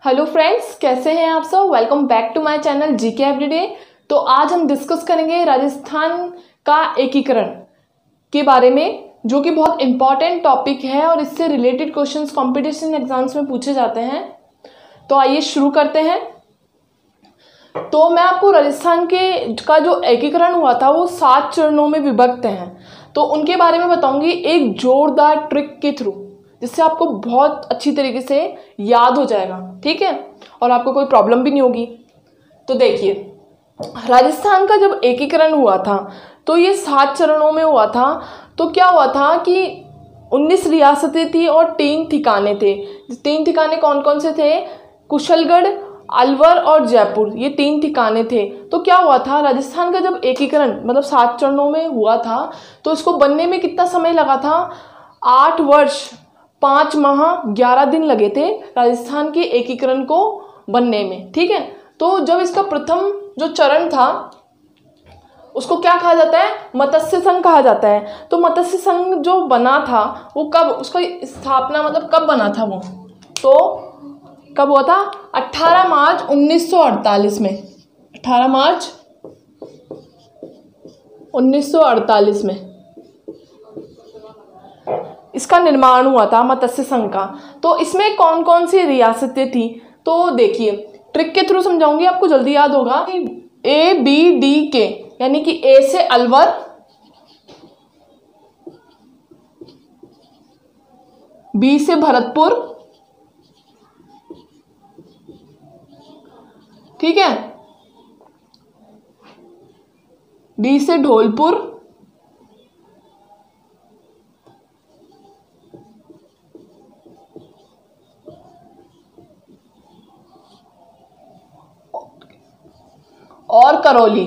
Hello friends, कैसे हैं आप सब। Welcome back to my channel GK everyday. तो आज हम डिस्कस करेंगे राजस्थान का एकीकरण के बारे में, जो कि बहुत इंपॉर्टेंट टॉपिक है और इससे रिलेटेड क्वेश्चंस कंपटीशन एग्जाम्स में पूछे जाते हैं। तो आइए शुरू करते हैं। तो मैं आपको राजस्थान का जो एकीकरण हुआ था वो 7 चरणों में विभक्त हैं, तो उनके बारे में बताऊंगी एक जोरदार ट्रिक के थ्रू, जिससे आपको बहुत अच्छी तरीके से याद हो जाएगा, ठीक है, और आपको कोई प्रॉब्लम भी नहीं होगी। तो देखिए, राजस्थान का जब एकीकरण हुआ था तो ये 7 चरणों में हुआ था। तो क्या हुआ था कि 19 रियासतें थी और 3 ठिकाने थे। 3 ठिकाने कौन कौन से थे? कुशलगढ़, अलवर और जयपुर, ये 3 ठिकाने थे। तो क्या हुआ था, राजस्थान का जब एकीकरण मतलब 7 चरणों में हुआ था तो इसको बनने में कितना समय लगा था? 8 वर्ष 5 माह 11 दिन लगे थे राजस्थान के एकीकरण को बनने में, ठीक है। तो जब इसका प्रथम जो चरण था उसको क्या कहा जाता है? मत्स्य संघ कहा जाता है। तो मत्स्य संघ जो बना था वो कब, उसका स्थापना मतलब कब बना था वो? तो कब हुआ था? 18 मार्च 1948 में। 18 मार्च 1948 में इसका निर्माण हुआ था मत्स्य संघ का। तो इसमें कौन कौन सी रियासतें थी? तो देखिए, ट्रिक के थ्रू समझाऊंगी, आपको जल्दी याद होगा कि ABDK, यानी कि A से अलवर, B से भरतपुर, ठीक है, D से धौलपुर, और करौली।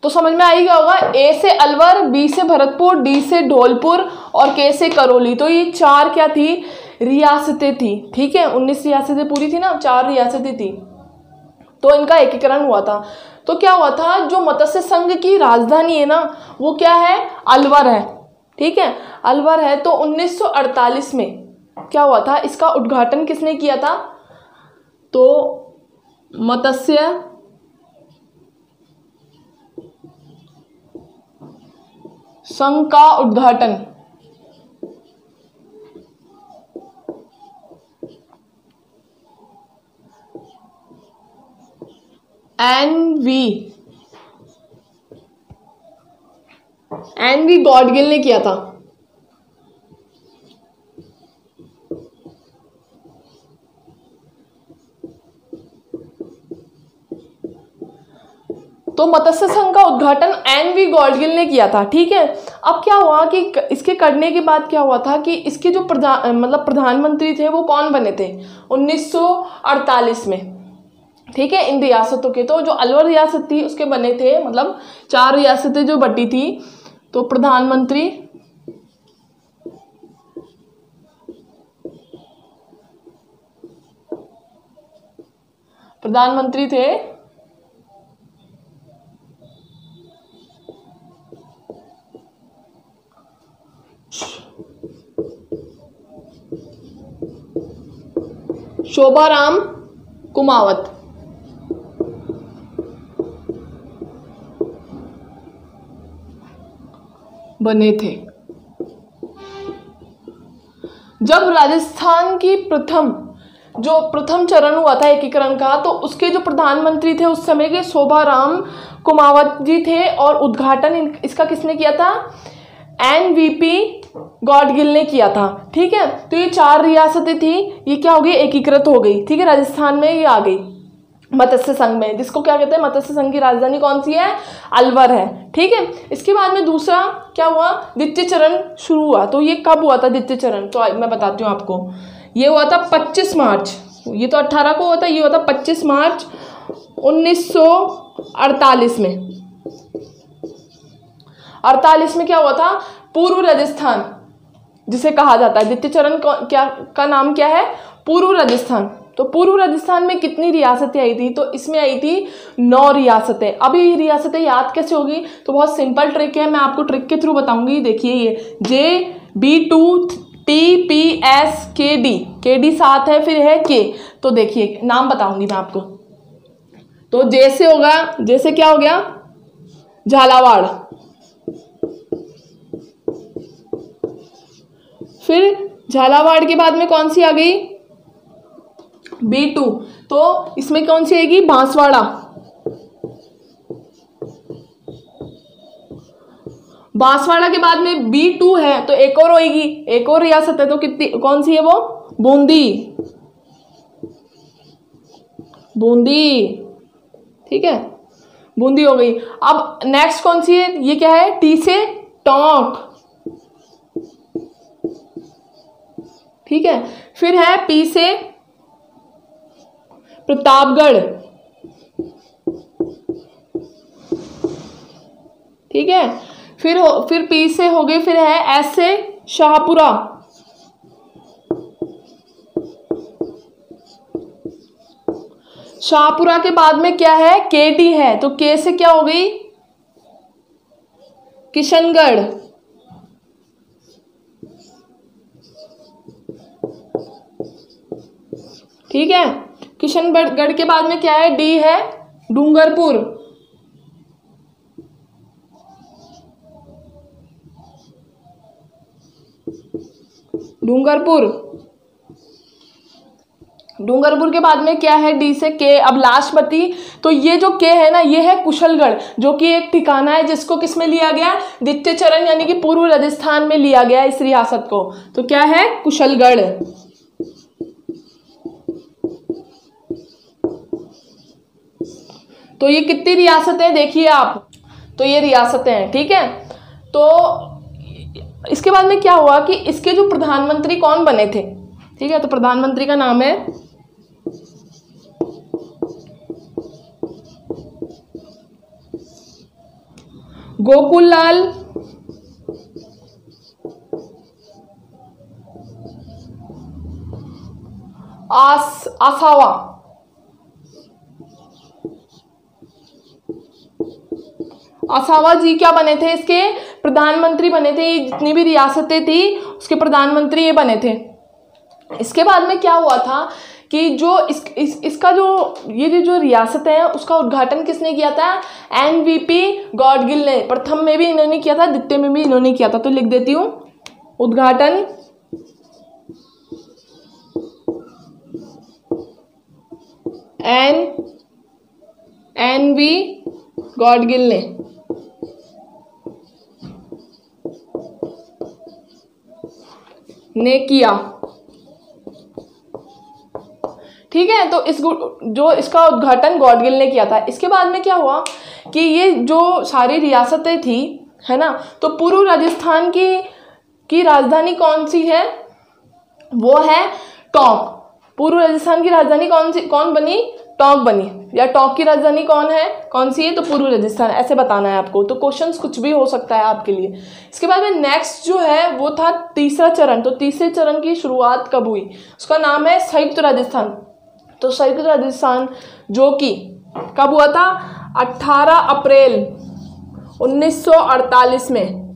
तो समझ में आई गया होगा, A से अलवर, B से भरतपुर, D से धौलपुर और K से करौली। तो ये 4 क्या थी? रियासतें थी, ठीक है। 19 रियासतें पूरी थी ना, 4 रियासतें थी। तो इनका एकीकरण हुआ था। तो क्या हुआ था, जो मत्स्य संघ की राजधानी है ना वो क्या है? अलवर है, ठीक है, अलवर है। तो 1948 में क्या हुआ था, इसका उद्घाटन किसने किया था? तो मत्स्य संघ का उद्घाटन एन वी गॉडगिल ने किया था। तो मत्स्य संघ का उद्घाटन एन.वी. गॉडगिल ने किया था, ठीक है। अब क्या हुआ कि इसके करने के बाद क्या हुआ था कि इसके जो प्रधानमंत्री थे वो कौन बने थे? 1948 में, ठीक है, इन रियासतों के। तो जो अलवर रियासत थी उसके बने थे, मतलब 4 रियासतें जो बटी थी, तो प्रधानमंत्री थे शोभाराम कुमावत, बने थे। जब राजस्थान की प्रथम चरण हुआ था एकीकरण का, तो उसके जो प्रधानमंत्री थे उस समय के शोभाराम कुमावत जी थे, और उद्घाटन इसका किसने किया था? एन.वी.पी. गॉडगिल ने किया था, ठीक है। तो ये 4 रियासतें थी, ये क्या हो गई? एकीकृत हो गई, ठीक है। राजस्थान में ये आ गई मत्स्य संघ में, जिसको क्या कहते हैं? मत्स्य संघ की राजधानी कौन सी है? अलवर है, ठीक है। इसके बाद में दूसरा क्या हुआ? द्वितीय चरण शुरू हुआ। तो ये कब हुआ था द्वितीय चरण? तो मैं बताती हूँ आपको। ये हुआ था 25 मार्च, ये तो 18 को हुआ था, ये हुआ था 25 मार्च 1948 में। 48 में क्या हुआ था? पूर्व राजस्थान जिसे कहा जाता है, द्वितीय चरण का नाम क्या है? पूर्व राजस्थान। तो पूर्व राजस्थान में कितनी रियासतें आई थी? तो इसमें आई थी 9 रियासतें। अभी ये रियासतें याद कैसे होगी? तो बहुत सिंपल ट्रिक है, मैं आपको ट्रिक के थ्रू बताऊंगी। देखिए, ये JB2 TPS-KD, KD साथ है, फिर है K। तो देखिए नाम बताऊंगी मैं आपको। तो जैसे होगा, जैसे क्या हो गया, झालावाड़, फिर झालावाड़ के बाद में कौन सी आ गई, B2, तो इसमें कौन सी आएगी, बांसवाड़ा। बांसवाड़ा के बाद में B2 है तो एक और होगी, एक और रियासत है, तो कितनी, कौन सी है वो, बूंदी, बूंदी, ठीक है, बूंदी हो गई। अब नेक्स्ट कौन सी है, ये क्या है, T से टोंक, ठीक है, फिर है P से प्रतापगढ़, ठीक है, फिर P से हो गई, फिर है S से शाहपुरा, शाहपुरा के बाद में क्या है, KD है, तो K से क्या हो गई, किशनगढ़, ठीक है, किशनगढ़ के बाद में क्या है, D है डूंगरपुर, डूंगरपुर, डूंगरपुर के बाद में क्या है, D से K। अब लास्ट बती, तो ये जो K है ना, ये है कुशलगढ़, जो कि एक ठिकाना है जिसको किस में लिया गया, द्वितीय चरण यानी कि पूर्व राजस्थान में लिया गया इस रियासत को। तो क्या है, कुशलगढ़। तो ये कितनी रियासतें देखिए आप, तो ये रियासतें हैं, ठीक है। तो इसके बाद में क्या हुआ कि इसके जो प्रधानमंत्री कौन बने थे, ठीक है, तो प्रधानमंत्री का नाम है गोकुललाल आसावा, आसावा जी क्या बने थे, इसके प्रधानमंत्री बने थे। ये जितनी भी रियासतें थी उसके प्रधानमंत्री ये बने थे। इसके बाद में क्या हुआ था कि जो इसका जो ये जो रियासतें हैं उसका उद्घाटन किसने किया था, NVP गॉडगिल ने। प्रथम में भी इन्होंने किया था, द्वितीय में भी इन्होंने किया था। तो लिख देती हूँ, उद्घाटन NV गॉडगिल ने किया, ठीक है। तो इसका उद्घाटन गॉडगिल ने किया था। इसके बाद में क्या हुआ कि ये जो सारी रियासतें थी, है ना, तो पूर्व राजस्थान की राजधानी कौन सी है, वो है टोंक। पूर्व राजस्थान की राजधानी कौन बनी, टोंक बनी। या टोंक की राजधानी कौन सी है, तो पूर्व राजस्थान, ऐसे बताना है आपको। तो क्वेश्चंस कुछ भी हो सकता है आपके लिए। इसके बाद में नेक्स्ट जो है वो था तीसरा चरण। तो तीसरे चरण की शुरुआत कब हुई, उसका नाम है संयुक्त राजस्थान। तो संयुक्त राजस्थान जो कि कब हुआ था, 18 अप्रैल 1948 में।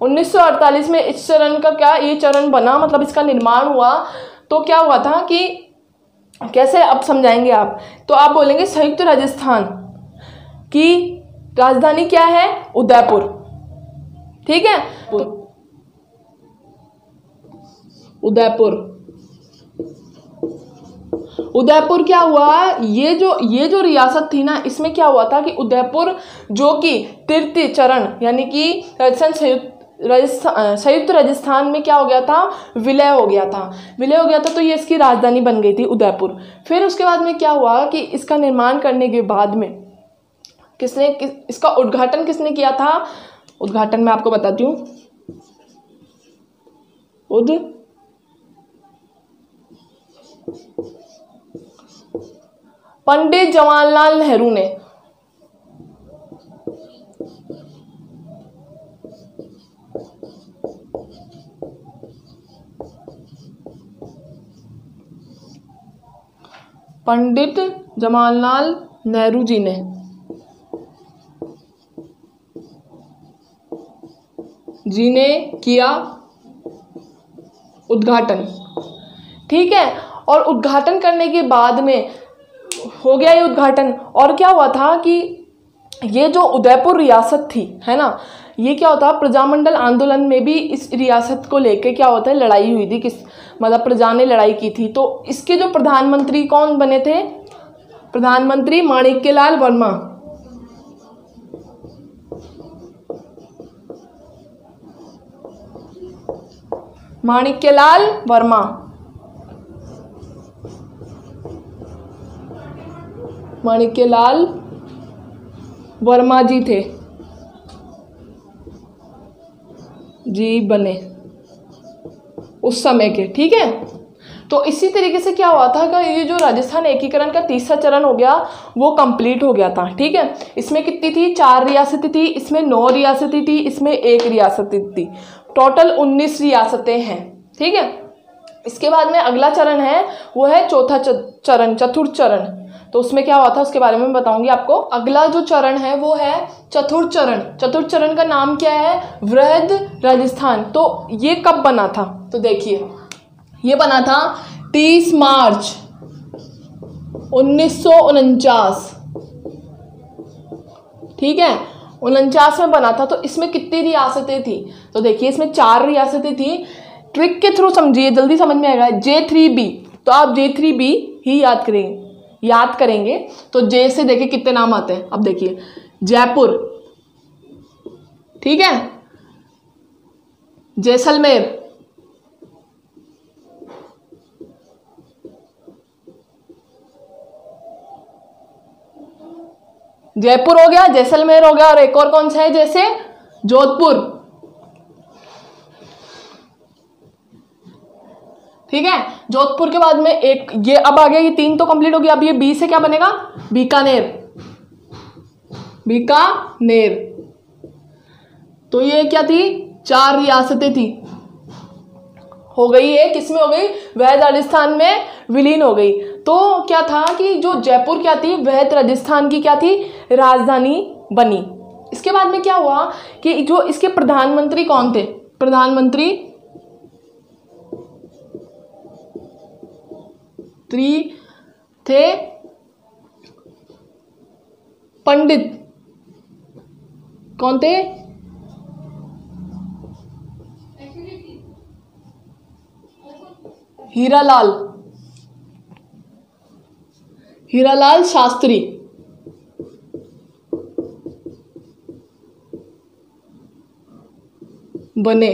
1948 में इस चरण का क्या, ये चरण बना, मतलब इसका निर्माण हुआ। तो क्या हुआ था कि कैसे, अब समझाएंगे आप। तो आप बोलेंगे संयुक्त राजस्थान की राजधानी क्या है, उदयपुर, ठीक है। उदयपुर क्या हुआ, ये जो रियासत थी ना, इसमें क्या हुआ था कि उदयपुर जो कि तृतीय चरण यानी कि संयुक्त राजस्थान में क्या हो गया था, विलय हो गया था। तो ये इसकी राजधानी बन गई थी उदयपुर। फिर उसके बाद में क्या हुआ कि इसका निर्माण करने के बाद में इसका उद्घाटन किसने किया था, उद्घाटन मैं आपको बताती हूँ। पंडित जवाहरलाल नेहरू ने। पंडित जवाहरलाल नेहरू जी ने जी ने किया उद्घाटन। ठीक है, और उद्घाटन करने के बाद में हो गया ये उद्घाटन, और क्या हुआ था कि ये जो उदयपुर रियासत थी, है ना, ये क्या होता है, प्रजामंडल आंदोलन में भी इस रियासत को लेके क्या होता है, लड़ाई हुई थी, किस मतलब प्रजा ने लड़ाई की थी। तो इसके जो प्रधानमंत्री कौन बने थे, प्रधानमंत्री माणिक्यलाल वर्मा। माणिक्यलाल वर्मा, माणिक्यलाल वर्मा जी थे, जी बने उस समय के। ठीक है, तो इसी तरीके से क्या हुआ था कि ये जो राजस्थान एकीकरण का तीसरा चरण हो गया वो कंप्लीट हो गया था। ठीक है, इसमें कितनी थी, 4 रियासतें थी, इसमें 9 रियासतें थी, इसमें 1 रियासत थी, टोटल 19 रियासतें हैं। ठीक है, इसके बाद में अगला चरण है वो है चौथा चरण, चतुर्थ चरण। तो उसमें क्या हुआ था उसके बारे में बताऊंगी आपको। अगला जो चरण है वो है चतुर्थ चरण। चतुर्थ चरण का नाम क्या है, वृहद राजस्थान। तो ये कब बना था, तो देखिए ये बना था 30 मार्च 1949। ठीक है, 49 में बना था। तो इसमें कितनी रियासतें थी, तो देखिए इसमें 4 रियासतें थी। ट्रिक के थ्रू समझिए, जल्दी समझ में आएगा। J3B, तो आप J3B ही याद करेंगे। तो जे से देखिए कितने नाम आते हैं। अब देखिए जयपुर, ठीक है, जैसलमेर, जयपुर हो गया, जैसलमेर हो गया, और एक और कौन सा है, जैसे जोधपुर। ठीक है, जोधपुर के बाद में एक ये अब आ गया, ये 3 तो कंप्लीट हो गया। अब ये बी से क्या बनेगा, बीकानेर, बीकानेर। तो ये क्या थी, 4 रियासतें थी, हो गई है, किसमें हो गई, वैध राजस्थान में विलीन हो गई। तो क्या था कि जो जयपुर क्या थी, वैध राजस्थान की क्या थी, राजधानी बनी। इसके बाद में क्या हुआ कि जो इसके प्रधानमंत्री कौन थे, प्रधानमंत्री थे पंडित, कौन थे, हीरालाल शास्त्री। बने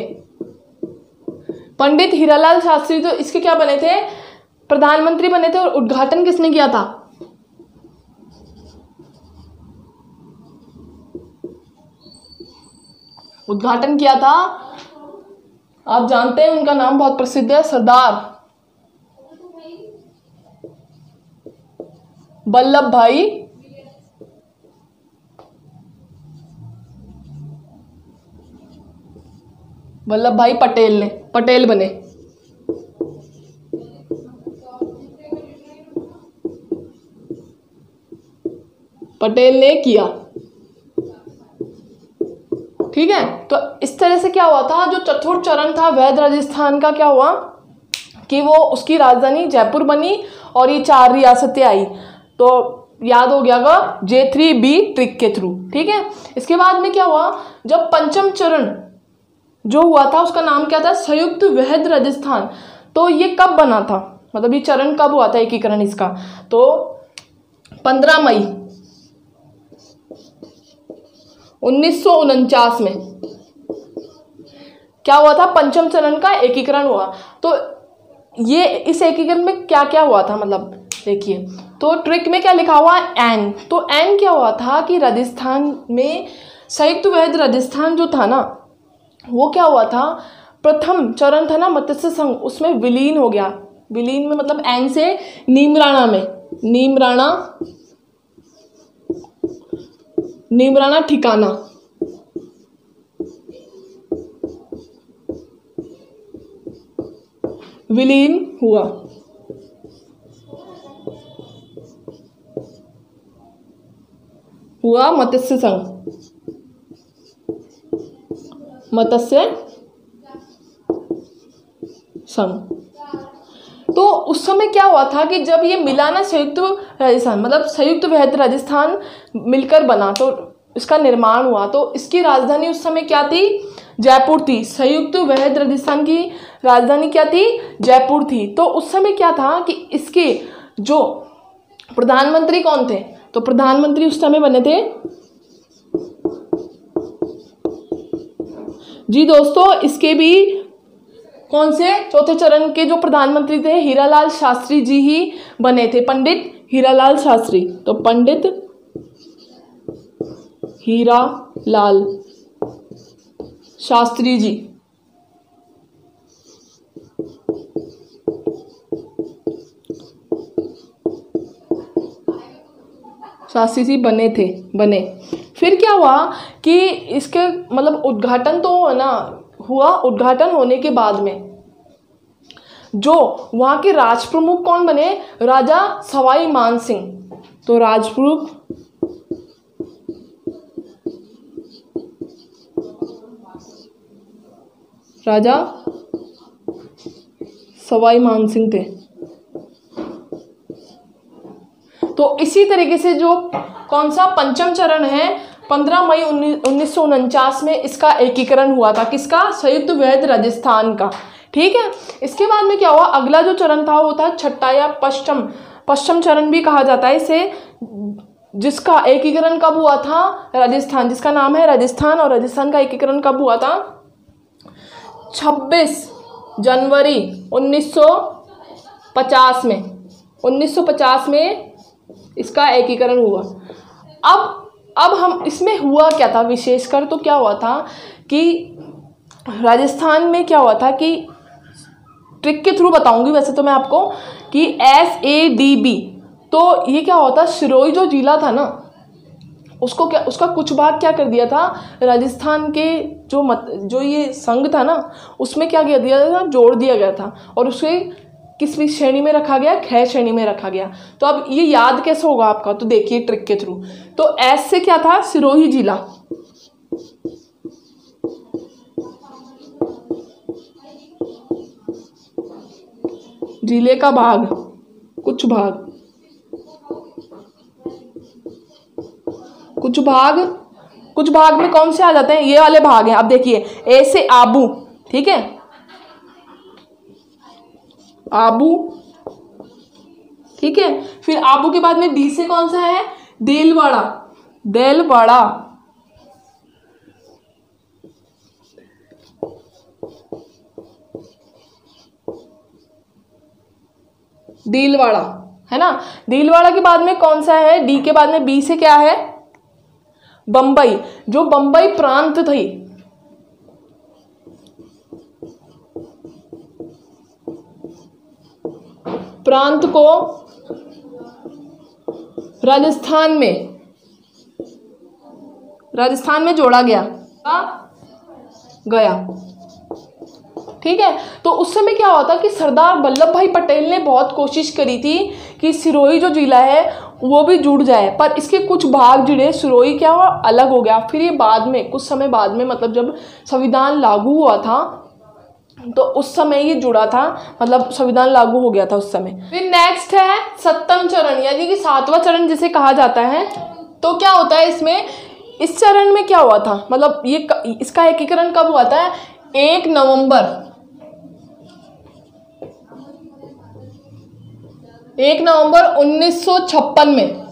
पंडित हीरालाल शास्त्री, तो इसके क्या बने थे, प्रधानमंत्री बने थे। और उद्घाटन किसने किया था, उद्घाटन किया था, आप जानते हैं उनका नाम बहुत प्रसिद्ध है, सरदार वल्लभ भाई पटेल बने। पटेल ने किया। ठीक है, तो इस तरह से क्या हुआ था, जो चतुर्थ चरण था वैध राजस्थान का, क्या हुआ कि वो उसकी राजधानी जयपुर बनी और ये 4 रियासतें आई। तो याद हो गया J3B ट्रिक के थ्रू। ठीक है, इसके बाद में क्या हुआ, जब पंचम चरण जो हुआ था उसका नाम क्या था, संयुक्त वैध राजस्थान। तो ये कब बना था, मतलब ये चरण कब हुआ था एकीकरण इसका, तो 15 मई 1949 में क्या हुआ था, पंचम चरण का एकीकरण हुआ। तो ये इस एकीकरण में क्या क्या हुआ था, मतलब देखिए, तो ट्रिक में क्या लिखा हुआ है, एन। तो एन क्या हुआ था कि राजस्थान में संयुक्त वैध राजस्थान जो था ना, वो क्या हुआ था, प्रथम चरण था ना मत्स्य संघ, उसमें विलीन हो गया। विलीन में मतलब एन से नीमराणा ठिकाना, विलीन हुआ मत्स्य संघ। मत्स्य संघ। तो उस समय क्या हुआ था कि जब ये मिला ना संयुक्त राजस्थान, मतलब संयुक्त वृहद राजस्थान मिलकर बना, तो इसका निर्माण हुआ, तो इसकी राजधानी उस समय क्या थी? जयपुर थी। संयुक्त वृहद राजस्थान की राजधानी क्या थी? जयपुर थी। तो उस समय क्या था कि इसके जो प्रधानमंत्री कौन थे? तो प्रधानमंत्री उस समय बने थे जी दोस्तों, इसके भी कौन से चौथे चरण के जो प्रधानमंत्री थे, हीरालाल शास्त्री जी ही बने थे, पंडित हीरालाल शास्त्री। तो पंडित हीरालाल शास्त्री जी बने। फिर क्या हुआ कि इसके मतलब उद्घाटन तो है ना हुआ, उद्घाटन होने के बाद में जो वहां के राज प्रमुख कौन बने? राजा सवाई मान सिंह। तो राजप्रमुख राजा सवाई मान सिंह थे। तो इसी तरीके से जो कौन सा पंचम चरण है, 15 मई 1949 में इसका एकीकरण हुआ था। किसका? संयुक्त वृहद राजस्थान का। ठीक है। इसके बाद में क्या हुआ? अगला जो चरण था वो था छठा या पश्चिम चरण भी कहा जाता है इसे, जिसका एकीकरण कब हुआ था? राजस्थान, जिसका नाम है राजस्थान। और राजस्थान का एकीकरण कब हुआ था? 26 जनवरी 1950 में। 1950 में इसका एकीकरण हुआ। अब हम इसमें हुआ क्या था विशेषकर? तो क्या हुआ था कि राजस्थान में क्या हुआ था कि ट्रिक के थ्रू बताऊंगी वैसे तो मैं आपको, कि SADB, तो ये क्या होता, सिरोही जो जिला था ना उसको क्या, उसका कुछ भाग क्या कर दिया था राजस्थान के जो ये संघ था ना उसमें क्या किया दिया था, जोड़ दिया गया था, और उसे किस श्रेणी में रखा गया? ख श्रेणी में रखा गया। तो अब ये याद कैसे होगा आपका? तो देखिए ट्रिक के थ्रू। तो एस से क्या था? सिरोही जिला, जिले का भाग, कुछ भाग में कौन से आ जाते हैं? ये वाले भाग हैं। अब देखिए, ए से आबू, ठीक है, आबू, ठीक है। फिर आबू के बाद में डी से कौन सा है? देलवाड़ा, दीलवाड़ा है ना। दीलवाड़ा के बाद में कौन सा है? डी के बाद में बी से क्या है? बंबई, जो बंबई प्रांत थी, प्रांत को राजस्थान में जोड़ा गया। ठीक है। तो उस समय क्या हुआ था कि सरदार वल्लभ भाई पटेल ने बहुत कोशिश करी थी कि सिरोही जो जिला है वो भी जुड़ जाए, पर इसके कुछ भाग जुड़े, सिरोही क्या हुआ? अलग हो गया। फिर ये बाद में, कुछ समय बाद में, मतलब जब संविधान लागू हुआ था तो उस समय ये जुड़ा था, मतलब संविधान लागू हो गया था उस समय। फिर नेक्स्ट है सप्तम चरण, यानी कि 7वां चरण जिसे कहा जाता है। तो क्या होता है इसमें? इस चरण में क्या हुआ था, मतलब ये इसका एकीकरण कब हुआ था? 1 नवंबर 1956 में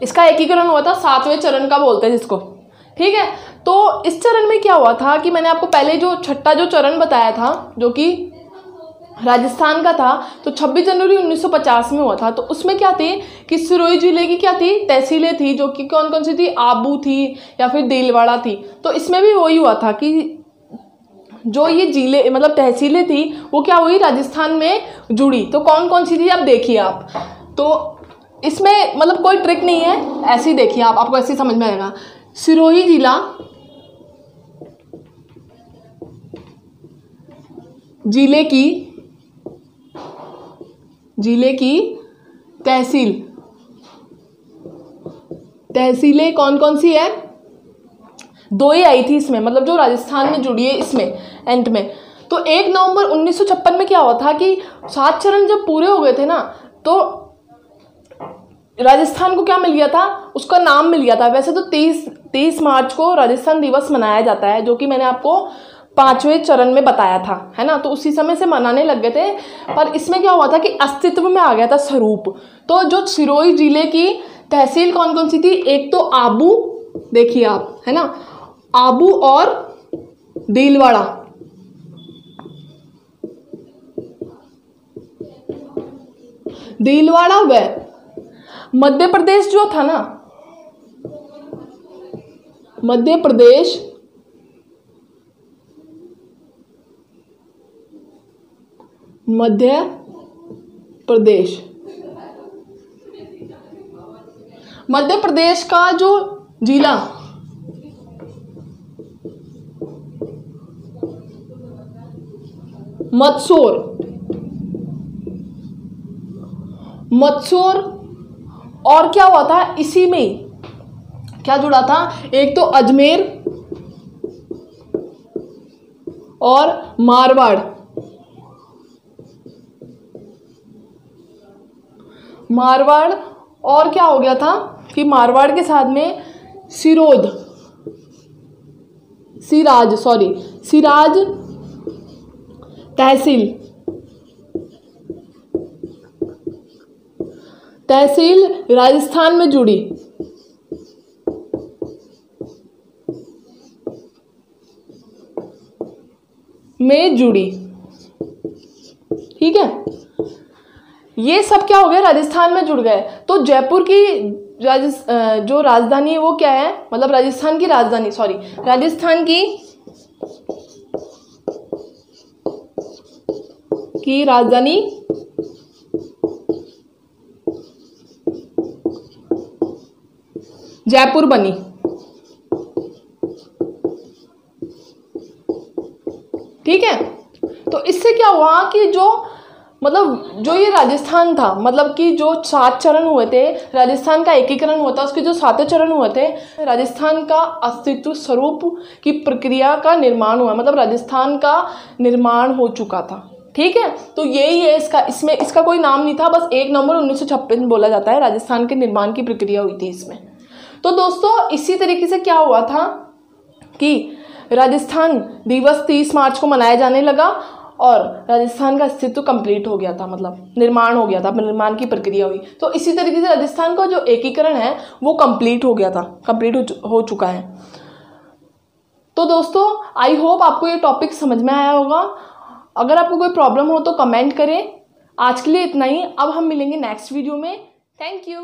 इसका एकीकरण हुआ था। 7वें चरण का बोलते हैं जिसको, ठीक है। तो इस चरण में क्या हुआ था कि मैंने आपको पहले जो छठा जो चरण बताया था जो कि राजस्थान का था, तो 26 जनवरी 1950 में हुआ था। तो उसमें क्या थी कि सिरोही जिले की क्या थी? तहसीलें थी, जो कि कौन कौन सी थी? आबू थी या फिर देलवाड़ा थी। तो इसमें भी वही हुआ था कि जो ये जिले मतलब तहसीलें थी वो क्या हुई? राजस्थान में जुड़ी। तो कौन कौन सी थी अब देखिए आप। तो इसमें मतलब कोई ट्रिक नहीं है, ऐसे ही देखिए आप, आपको ऐसे ही समझ में आएगा। सिरोही जिला, जिले की तहसीलें कौन कौन सी है? 2 ही आई थी इसमें, मतलब जो राजस्थान में जुड़ी है इसमें एंड में। तो 1 नवंबर 1956 में क्या हुआ था कि 7 चरण जब पूरे हो गए थे ना, तो राजस्थान को क्या मिल गया था, उसका नाम मिल गया था। वैसे तो 23 मार्च को राजस्थान दिवस मनाया जाता है, जो कि मैंने आपको 5वें चरण में बताया था, है ना। तो उसी समय से मनाने लग गए थे, पर इसमें क्या हुआ था कि अस्तित्व में आ गया था स्वरूप। तो जो सिरोही जिले की तहसील कौन कौन सी थी, एक तो आबू, देखिए आप, है ना, आबू और भीलवाड़ा। भीलवाड़ा व मध्य प्रदेश जो था ना, मध्य प्रदेश मध्य प्रदेश का जो जिला मदसौर, और क्या हुआ था इसी में, क्या जुड़ा था, एक तो अजमेर और मारवाड़। और क्या हो गया था कि मारवाड़ के साथ में सिराज तहसील राजस्थान में जुड़ी। ठीक है, ये सब क्या हो गया, राजस्थान में जुड़ गए। तो जयपुर की जो राजधानी है वो क्या है, मतलब राजस्थान की राजधानी, राजस्थान की राजधानी जयपुर बनी। ठीक है, तो इससे क्या हुआ कि जो ये राजस्थान था, मतलब कि जो 7 चरण हुए थे, राजस्थान का एकीकरण हुआ था, उसके जो 7 चरण हुए थे, राजस्थान का अस्तित्व स्वरूप की प्रक्रिया का निर्माण हुआ, मतलब राजस्थान का निर्माण हो चुका था। ठीक है, तो यही है इसका कोई नाम नहीं था, बस 1 नवंबर 1956 में बोला जाता है, राजस्थान के निर्माण की प्रक्रिया हुई थी इसमें। तो दोस्तों इसी तरीके से क्या हुआ था कि राजस्थान दिवस 30 मार्च को मनाया जाने लगा और राजस्थान का अस्तित्व कंप्लीट हो गया था, मतलब निर्माण हो गया था, निर्माण की प्रक्रिया हुई। तो इसी तरीके से राजस्थान का जो एकीकरण है वो कंप्लीट हो गया था, कंप्लीट हो चुका है। तो दोस्तों आई होप आपको ये टॉपिक समझ में आया होगा। अगर आपको कोई प्रॉब्लम हो तो कमेंट करें। आज के लिए इतना ही, अब हम मिलेंगे नेक्स्ट वीडियो में। Thank you.